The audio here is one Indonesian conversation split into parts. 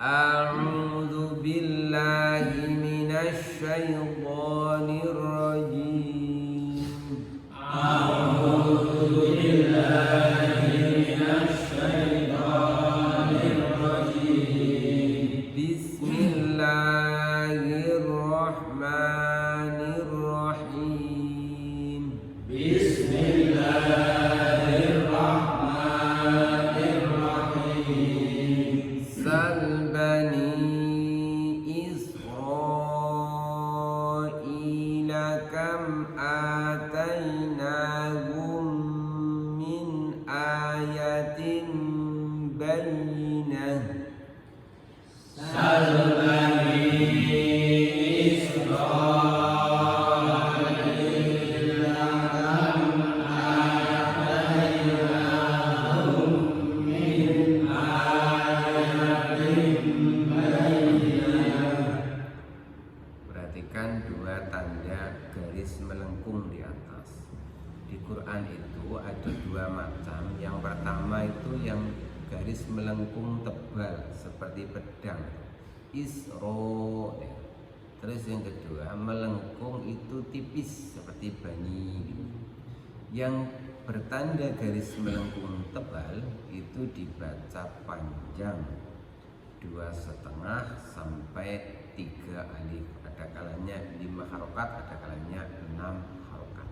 A'udzu billahi minasy syaithanir rajim. A'udzu billahi minasy syaithanir rajim. Bismillahirrahmanirrahim. Bismillahirrahmanirrahim. Sal bani Israila kam atainahum min ayatin bayyinah. Sal bani Perhatikan dua tanda garis melengkung di atas. Di Quran itu ada dua macam. Yang pertama itu yang garis melengkung tebal seperti pedang, Isra. Terus yang kedua melengkung itu tipis seperti bani. Yang bertanda garis melengkung tebal itu dibaca panjang, 2,5 sampai 3 alif. Ada kalanya 5 harokat, ada kalanya 6 harokat.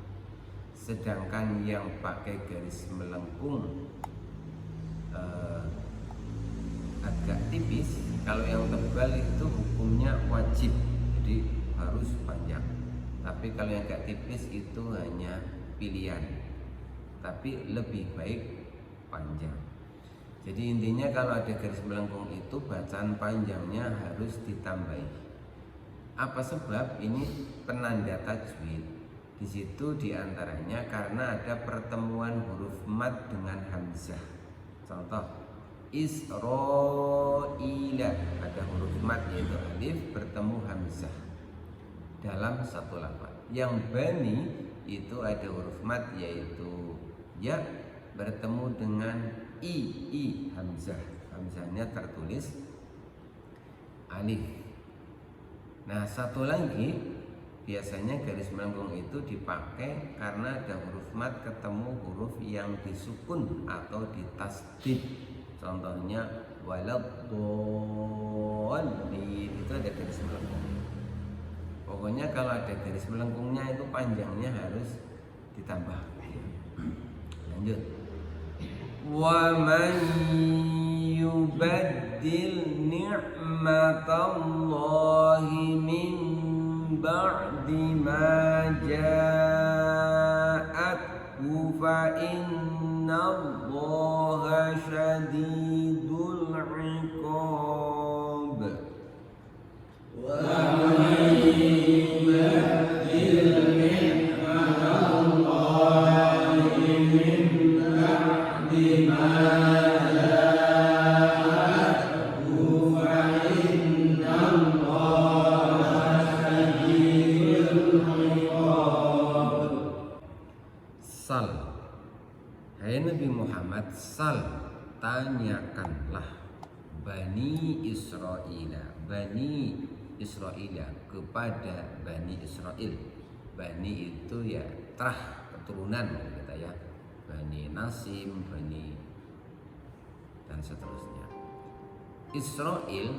Sedangkan yang pakai garis melengkung agak tipis, kalau yang tebal itu hukumnya wajib, jadi harus panjang. Tapi kalau yang agak tipis itu hanya pilihan, tapi lebih baik panjang. Jadi intinya kalau ada garis melengkung itu bacaan panjangnya harus ditambahi. Apa sebab? Ini penanda tajwid. Di situ diantaranya karena ada pertemuan huruf mad dengan hamzah. Contoh, Israila ada huruf mad yaitu alif bertemu hamzah dalam satu lafaz. Yang bani itu ada huruf mad yaitu ya bertemu dengan i hamzah. Hamzahnya tertulis alif. Nah, satu lagi biasanya garis melengkung itu dipakai karena ada huruf mad ketemu huruf yang disukun atau ditasdid. Contohnya waladhdallin, itu ada garis melengkung. Pokoknya kalau ada garis melengkungnya itu panjangnya harus ditambah. Lanjut. Wa man yubaddil ni'matallahi min ba'di ma ja'athu fa innallaha syadidul 'iqab. Wa man yubaddil ni'matallahi min ba'di ma ja'athu fa innallaha syadidul 'iqab. Sal, hai Nabi Muhammad, sal, tanyakanlah Bani Israila, Bani Israila kepada Bani Israel. Bani itu ya terah keturunan kita ya, Bani Nasim, Bani dan seterusnya. Israel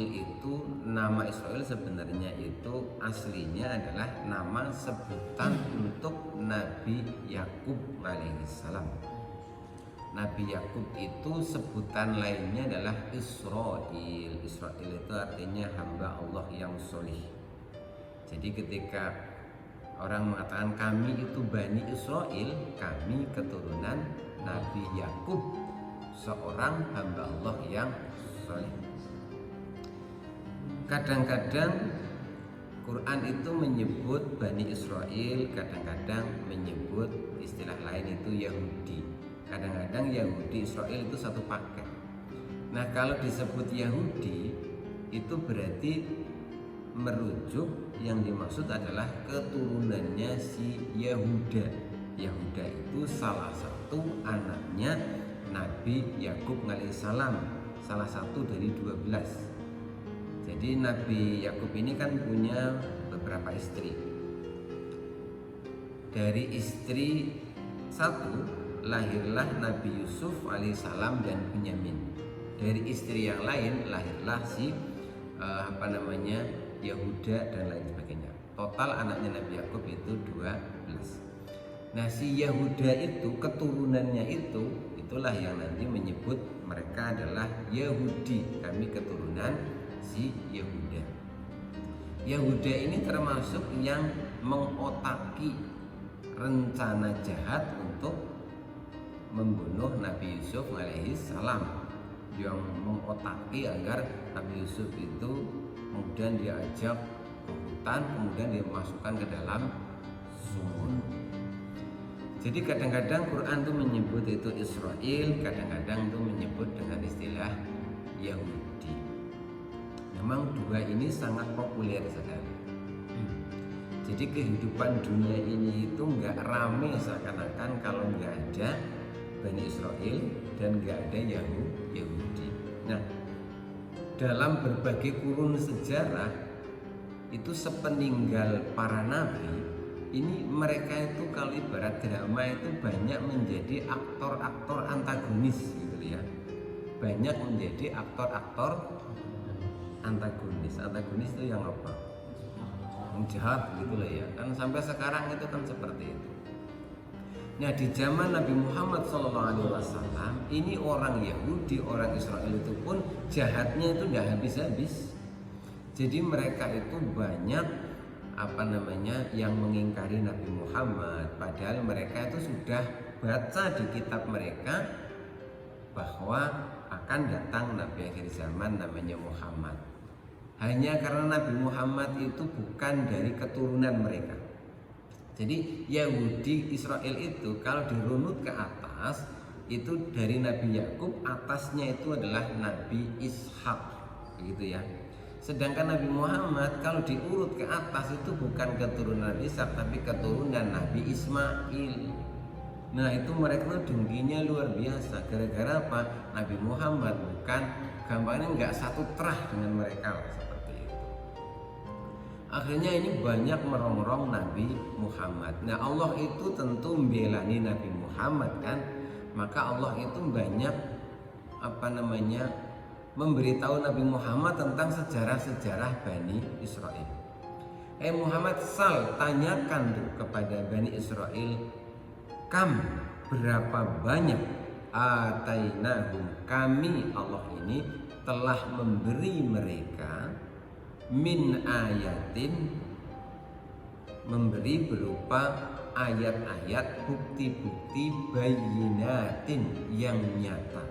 itu nama Israel sebenarnya itu aslinya adalah nama sebutan untuk Nabi Yakub alaihissalam. Nabi Yakub itu sebutan lainnya adalah Israel. Israel itu artinya hamba Allah yang solih. Jadi ketika orang mengatakan kami itu Bani Israel, kami keturunan Nabi Yakub, seorang hamba Allah yang soleh. Kadang-kadang Quran itu menyebut Bani Israel, kadang-kadang menyebut istilah lain itu Yahudi. Kadang-kadang Yahudi Israel itu satu paket. Nah, kalau disebut Yahudi itu berarti merujuk yang dimaksud adalah keturunannya si Yahuda. Yahuda itu salah satu anaknya Nabi Yakub alaihissalam, salah satu dari 12. Jadi Nabi Yakub ini kan punya beberapa istri. Dari istri satu lahirlah Nabi Yusuf alaihissalam dan Binyamin. Dari istri yang lain lahirlah si Yahuda dan lain sebagainya. Total anaknya Nabi Yakub itu 12. Nah, si Yahuda itu keturunannya itulah yang nanti menyebut mereka adalah Yahudi. Kami keturunan si Yahuda. Yahuda ini termasuk yang mengotaki rencana jahat untuk membunuh Nabi Yusuf alaihissalam, yang mengotaki agar Nabi Yusuf itu kemudian diajak ke hutan, kemudian dimasukkan ke dalam sumur. Jadi kadang-kadang Quran itu menyebut itu Israel, kadang-kadang itu menyebut dengan istilah Yahudi. Memang dua ini sangat populer sekali. Jadi kehidupan dunia ini itu nggak rame seakan-akan kalau nggak ada Bani Israel dan nggak ada Yahudi. Nah, dalam berbagai kurun sejarah itu sepeninggal para nabi, ini mereka itu kalau ibarat drama itu banyak menjadi aktor-aktor antagonis gitu ya. Banyak menjadi aktor-aktor antagonis. Antagonis itu yang apa? Yang jahat gitu lah ya. Kan sampai sekarang itu kan seperti itu. Nah, di zaman Nabi Muhammad SAW ini orang Yahudi, orang Israel itu pun jahatnya itu tidak habis-habis. Jadi mereka itu banyak yang mengingkari Nabi Muhammad, padahal mereka itu sudah baca di kitab mereka bahwa akan datang Nabi akhir zaman namanya Muhammad. Hanya karena Nabi Muhammad itu bukan dari keturunan mereka. Jadi Yahudi Israel itu kalau dirunut ke atas itu dari Nabi Yakub, atasnya itu adalah Nabi Ishak, begitu ya. Sedangkan Nabi Muhammad kalau diurut ke atas itu bukan keturunan Nabi Ishak tapi keturunan Nabi Ismail. Nah, itu mereka dengkinya luar biasa. Gara-gara apa? Nabi Muhammad bukan, gampangnya nggak satu terah dengan mereka seperti itu. Akhirnya ini banyak merongrong Nabi Muhammad. Nah, Allah itu tentu membelani Nabi Muhammad kan. Maka Allah itu banyak memberitahu Nabi Muhammad tentang sejarah-sejarah Bani Israel. Muhammad tanyakan kepada Bani Israel, berapa banyak atainahum, kami Allah ini telah memberi mereka min ayatin, memberi berupa ayat-ayat, bukti-bukti bayyinatin yang nyata.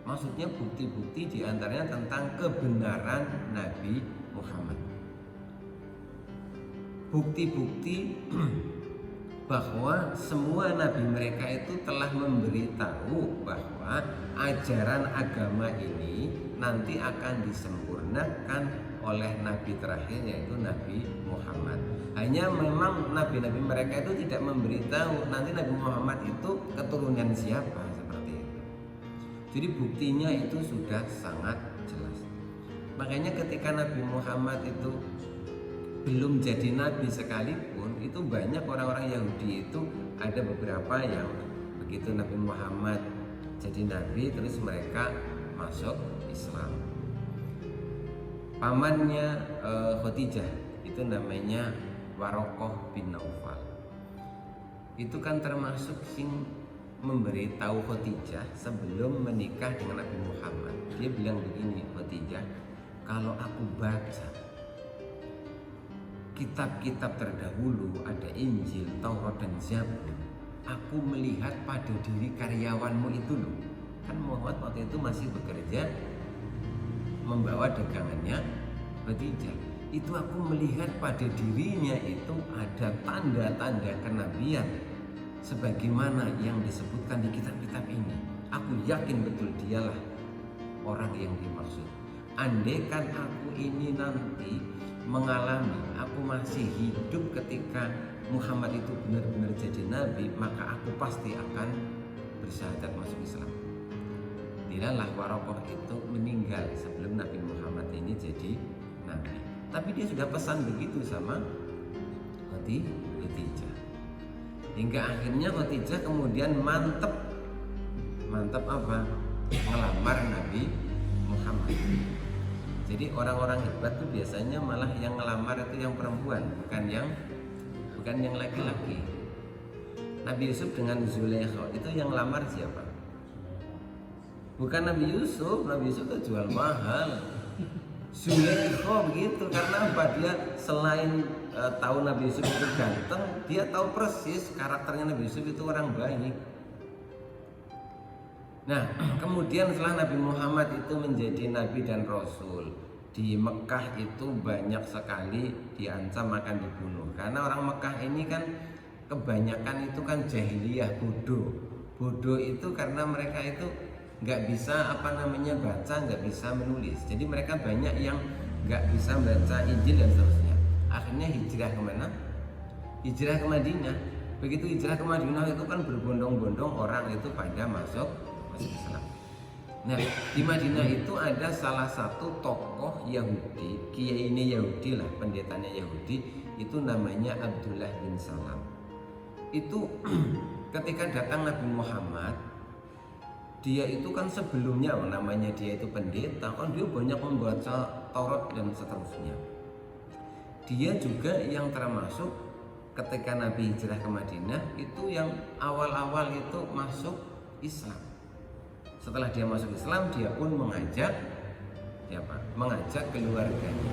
Maksudnya bukti-bukti diantaranya tentang kebenaran Nabi Muhammad. Bukti-bukti bahwa semua nabi mereka itu telah memberitahu bahwa ajaran agama ini nanti akan disempurnakan oleh nabi terakhir yaitu Nabi Muhammad. Hanya memang nabi-nabi mereka itu tidak memberitahu nanti Nabi Muhammad itu keturunan siapa. Jadi buktinya itu sudah sangat jelas. Makanya ketika Nabi Muhammad itu belum jadi nabi sekalipun, itu banyak orang-orang Yahudi itu ada beberapa yang begitu Nabi Muhammad jadi nabi terus mereka masuk Islam. Pamannya Khadijah itu namanya Warokoh bin Naufal. Itu kan termasuk memberitahu Khadijah sebelum menikah dengan Nabi Muhammad. Dia bilang begini, Khadijah, kalau aku baca kitab-kitab terdahulu, ada Injil, Taurat dan Zabur, aku melihat pada diri karyawanmu itu loh. Kan Muhammad waktu itu masih bekerja membawa dagangannya Khadijah. Itu aku melihat pada dirinya itu ada tanda-tanda kenabian sebagaimana yang disebutkan di kitab-kitab ini. Aku yakin betul dialah orang yang dimaksud. Andaikan aku ini nanti mengalami, aku masih hidup ketika Muhammad itu benar-benar jadi nabi, maka aku pasti akan bersyahadat masuk Islam. dilalah Waraqah itu meninggal sebelum Nabi Muhammad ini jadi nabi. Tapi dia sudah pesan begitu sama Khadijah. Hingga akhirnya Khadijah kemudian mantep apa? Ngelamar Nabi Muhammad. Jadi orang-orang hebat tuh biasanya malah yang ngelamar itu yang perempuan, bukan yang laki-laki. Nabi Yusuf dengan Zulaikha itu yang ngelamar siapa? Bukan Nabi Yusuf itu jual mahal. Zulaikha begitu, karena apa? Dia selain tahu Nabi Yusuf itu ganteng, dia tahu persis karakternya Nabi Yusuf itu orang baik. Nah, kemudian setelah Nabi Muhammad itu menjadi Nabi dan Rasul, di Mekah itu banyak sekali diancam akan dibunuh. Karena orang Mekah ini kan kebanyakan itu kan jahiliyah, bodoh itu karena mereka itu nggak bisa baca, nggak bisa menulis. Jadi mereka banyak yang nggak bisa baca Injil dan seterusnya. Akhirnya hijrah kemana? Hijrah ke Madinah. Begitu hijrah ke Madinah itu kan berbondong-bondong orang itu pada masuk Islam. Nah, di Madinah itu ada salah satu tokoh Yahudi, kiai ini Yahudi lah, pendetanya Yahudi, itu namanya Abdullah bin Salam. Itu ketika datang Nabi Muhammad, dia itu kan sebelumnya namanya dia itu pendeta, kan dia banyak membaca Taurat dan seterusnya. Dia juga yang termasuk ketika Nabi hijrah ke Madinah itu yang awal-awal itu masuk Islam. Setelah dia masuk Islam, dia pun mengajak keluarganya.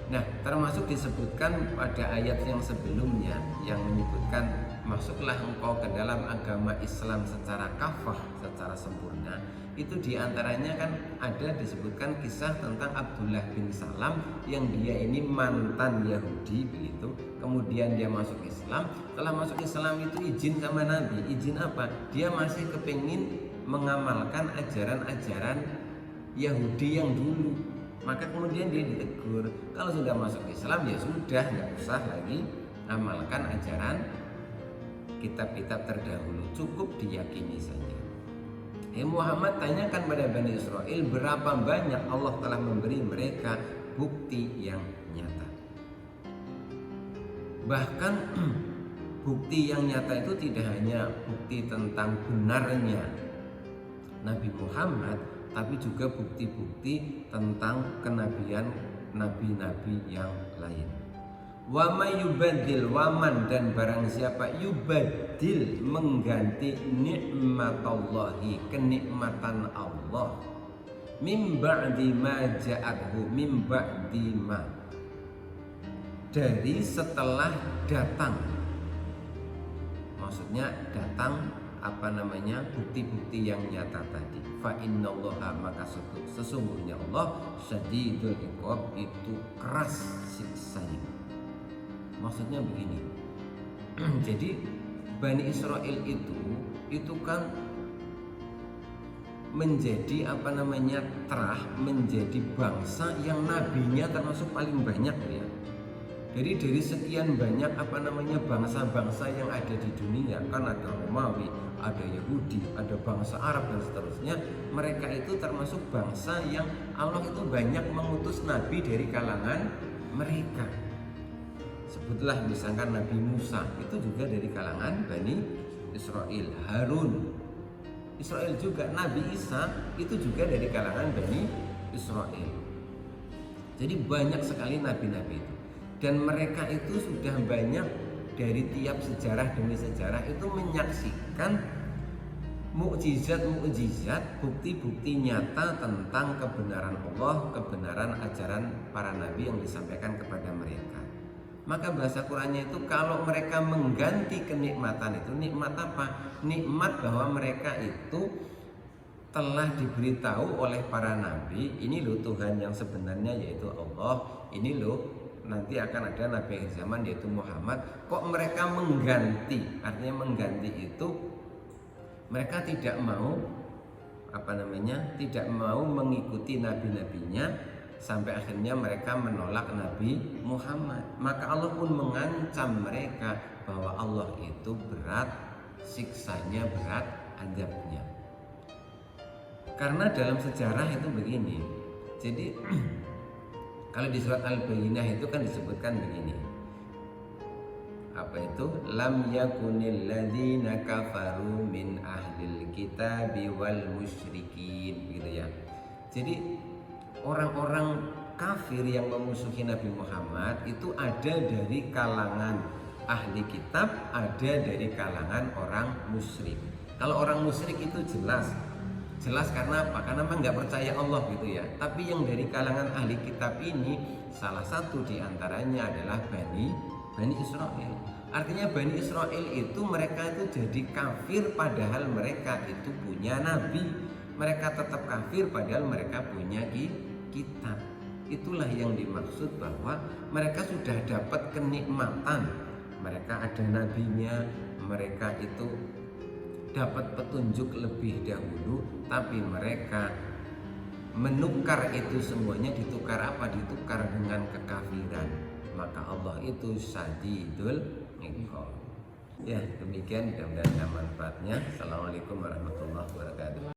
Nah, termasuk disebutkan pada ayat yang sebelumnya yang menyebutkan masuklah engkau ke dalam agama Islam secara kafah, secara sempurna. Itu diantaranya kan ada disebutkan kisah tentang Abdullah bin Salam yang dia ini mantan Yahudi begitu. Kemudian dia masuk Islam. Setelah masuk Islam itu izin sama Nabi. Izin apa? Dia masih kepingin mengamalkan ajaran-ajaran Yahudi yang dulu. Maka kemudian dia ditegur, kalau sudah masuk Islam ya sudah, nggak usah lagi amalkan ajaran kitab-kitab terdahulu, cukup diyakini saja. Muhammad tanyakan pada Bani Israel berapa banyak Allah telah memberi mereka bukti yang nyata. Bahkan bukti yang nyata itu tidak hanya bukti tentang benarnya Nabi Muhammad, tapi juga bukti-bukti tentang kenabian nabi-nabi yang lain. Wa may yubaddil, waman dan barang siapa yubaddil mengganti nikmatallahi, kenikmatan Allah, mim ba'di ma ja'athu, mim ba'di ma, dari setelah datang. Maksudnya datang bukti-bukti yang nyata tadi. Fa innallaha, maka sesungguhnya Allah syadidul iqab, itu keras siksanya. Maksudnya begini. Jadi Bani Israel itu kan menjadi menjadi bangsa yang nabinya termasuk paling banyak ya. Jadi dari sekian banyak bangsa-bangsa yang ada di dunia, kan ada Romawi, ada Yahudi, ada bangsa Arab dan seterusnya. Mereka itu termasuk bangsa yang Allah itu banyak mengutus nabi dari kalangan mereka. Sebutlah misalkan Nabi Musa, itu juga dari kalangan Bani Israel. Harun, Israel juga. Nabi Isa itu juga dari kalangan Bani Israel. Jadi banyak sekali nabi-nabi itu. Dan mereka itu sudah banyak dari tiap sejarah demi sejarah itu menyaksikan mukjizat-mukjizat, bukti-bukti nyata tentang kebenaran Allah, kebenaran ajaran para nabi yang disampaikan kepada mereka. Maka bahasa Qurannya itu kalau mereka mengganti kenikmatan itu, nikmat apa? Nikmat bahwa mereka itu telah diberitahu oleh para nabi, ini loh Tuhan yang sebenarnya yaitu Allah, ini loh nanti akan ada nabi akhir zaman yaitu Muhammad. Kok mereka mengganti? Artinya mengganti itu mereka tidak mau tidak mau mengikuti nabi-nabinya, sampai akhirnya mereka menolak Nabi Muhammad. Maka Allah pun mengancam mereka bahwa Allah itu berat siksanya, berat azabnya. Karena dalam sejarah itu begini. Jadi kalau di surat Al-Bayyinah itu kan disebutkan begini. Apa itu? Lam yakunil ladzina kafaru min ahlil kitabi wal musyrikin, gitu ya. Jadi orang-orang kafir yang memusuhi Nabi Muhammad itu ada dari kalangan ahli kitab, ada dari kalangan orang musyrik. Kalau orang musyrik itu jelas karena apa? Karena memang nggak percaya Allah gitu ya. Tapi yang dari kalangan ahli kitab ini salah satu diantaranya adalah Bani Israel. Artinya Bani Israel itu mereka itu jadi kafir padahal mereka itu punya nabi. Mereka tetap kafir padahal mereka punya kitab. Itulah yang dimaksud bahwa mereka sudah dapat kenikmatan. Mereka ada nabinya, mereka itu dapat petunjuk lebih dahulu, tapi mereka menukar itu semuanya. Ditukar apa? Ditukar dengan kekafiran. Maka Allah itu Syadidul Iqab. Ya, demikian, mudah-mudahan ada manfaatnya. Assalamualaikum warahmatullahi wabarakatuh.